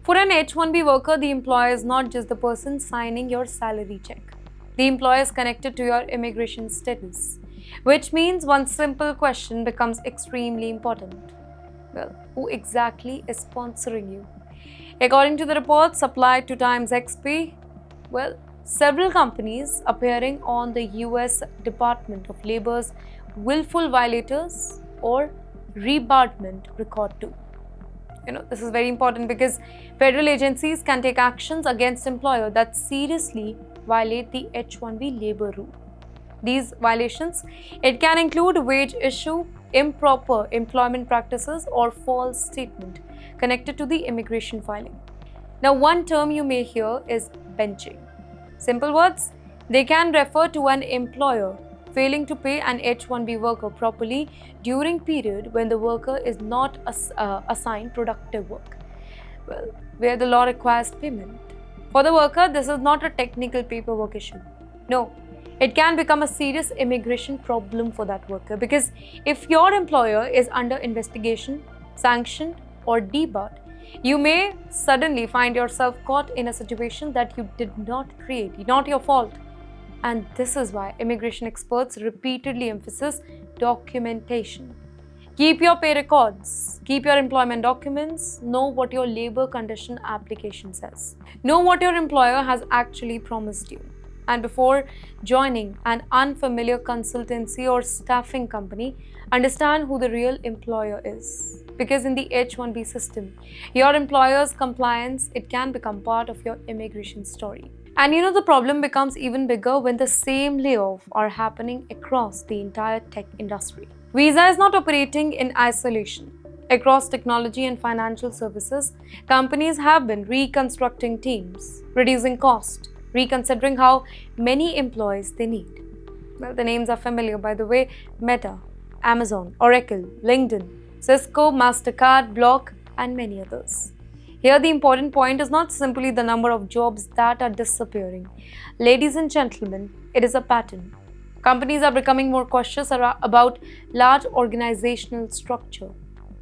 For an H-1B worker, the employer is not just the person signing your salary check. The employer is connected to your immigration status, which means one simple question becomes extremely important. Well, who exactly is sponsoring you? According to the reports supplied to TimesXP, well, several companies appearing on the US Department of Labor's willful violators or debarment record too. This is very important because federal agencies can take actions against employers that seriously violate the H-1B labor rule. These violations, it can include wage issue, improper employment practices, or false statement connected to the immigration filing. Now, one term you may hear is benching. Simple words, they can refer to an employer failing to pay an H-1B worker properly during period when the worker is not assigned productive work, well, where the law requires payment. For the worker, this is not a technical paperwork issue. No, it can become a serious immigration problem for that worker because if your employer is under investigation, sanctioned, or debarred, you may suddenly find yourself caught in a situation that you did not create, not your fault. And this is why immigration experts repeatedly emphasize documentation. Keep your pay records, keep your employment documents, know what your labor condition application says. Know what your employer has actually promised you. And before joining an unfamiliar consultancy or staffing company, understand who the real employer is. Because in the H-1B system, your employer's compliance, it can become part of your immigration story. And the problem becomes even bigger when the same layoffs are happening across the entire tech industry. Visa is not operating in isolation. Across technology and financial services, companies have been reconstructing teams, reducing cost, reconsidering how many employees they need. Well, the names are familiar, by the way: Meta, Amazon, Oracle, LinkedIn, Cisco, MasterCard, Block, and many others. Here, the important point is not simply the number of jobs that are disappearing. Ladies and gentlemen, it is a pattern. Companies are becoming more cautious about large organizational structure.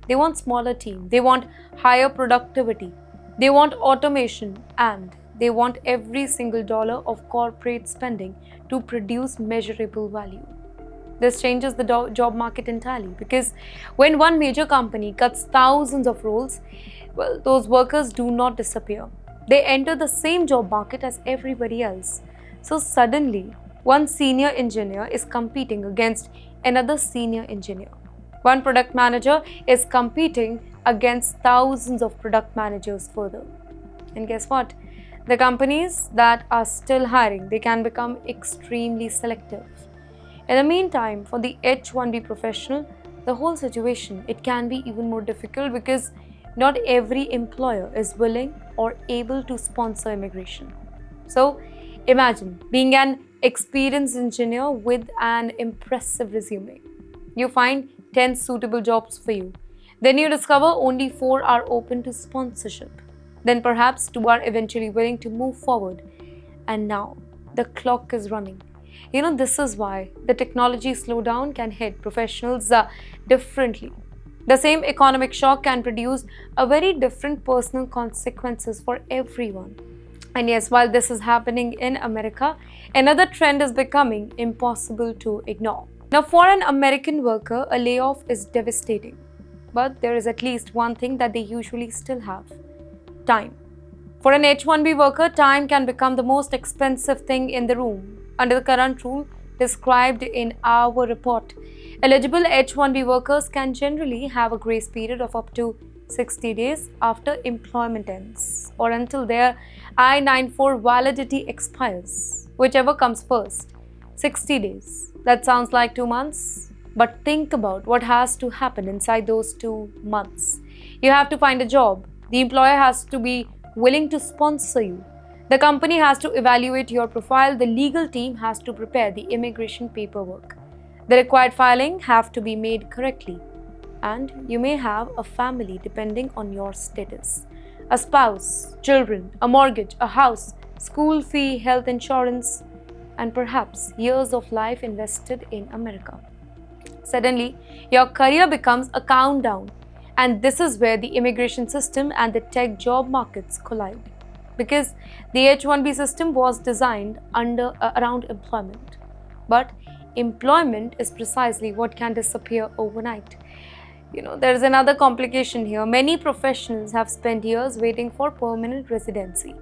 They want smaller teams, they want higher productivity, they want automation, and they want every single dollar of corporate spending to produce measurable value. This changes the job market entirely because when one major company cuts thousands of roles, well, those workers do not disappear. They enter the same job market as everybody else. So suddenly, one senior engineer is competing against another senior engineer. One product manager is competing against thousands of product managers further. And guess what? The companies that are still hiring, they can become extremely selective. In the meantime, for the H-1B professional, the whole situation, it can be even more difficult because not every employer is willing or able to sponsor immigration. So, imagine being an experienced engineer with an impressive resume. You find 10 suitable jobs for you. Then you discover only 4 are open to sponsorship. Then perhaps 2 are eventually willing to move forward. And now, the clock is running. This is why the technology slowdown can hit professionals differently. The same economic shock can produce a very different personal consequences for everyone. And yes, while this is happening in America, another trend is becoming impossible to ignore. Now, for an American worker, a layoff is devastating. But there is at least one thing that they usually still have: time. For an H-1B worker, time can become the most expensive thing in the room. Under the current rule described in our report, eligible H-1B workers can generally have a grace period of up to 60 days after employment ends or until their I-94 validity expires, whichever comes first. 60 days. That sounds like 2 months, but think about what has to happen inside those 2 months. You have to find a job. The employer has to be willing to sponsor you. The company has to evaluate your profile. The legal team has to prepare the immigration paperwork. The required filing have to be made correctly. And you may have a family depending on your status. A spouse, children, a mortgage, a house, school fee, health insurance, and perhaps years of life invested in America. Suddenly, your career becomes a countdown, And this is where the immigration system and the tech job markets collide. Because the H-1B system was designed around employment. But employment is precisely what can disappear overnight. There's another complication here. Many professionals have spent years waiting for permanent residency.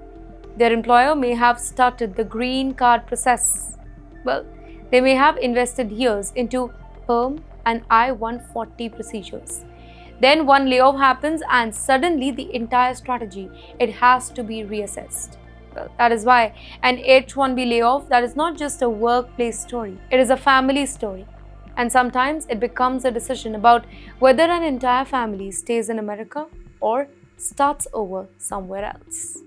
Their employer may have started the green card process. Well, they may have invested years into perm and I-140 procedures. Then one layoff happens and suddenly the entire strategy, it has to be reassessed. Well, that is why an H-1B layoff, that is not just a workplace story, it is a family story. And sometimes it becomes a decision about whether an entire family stays in America or starts over somewhere else.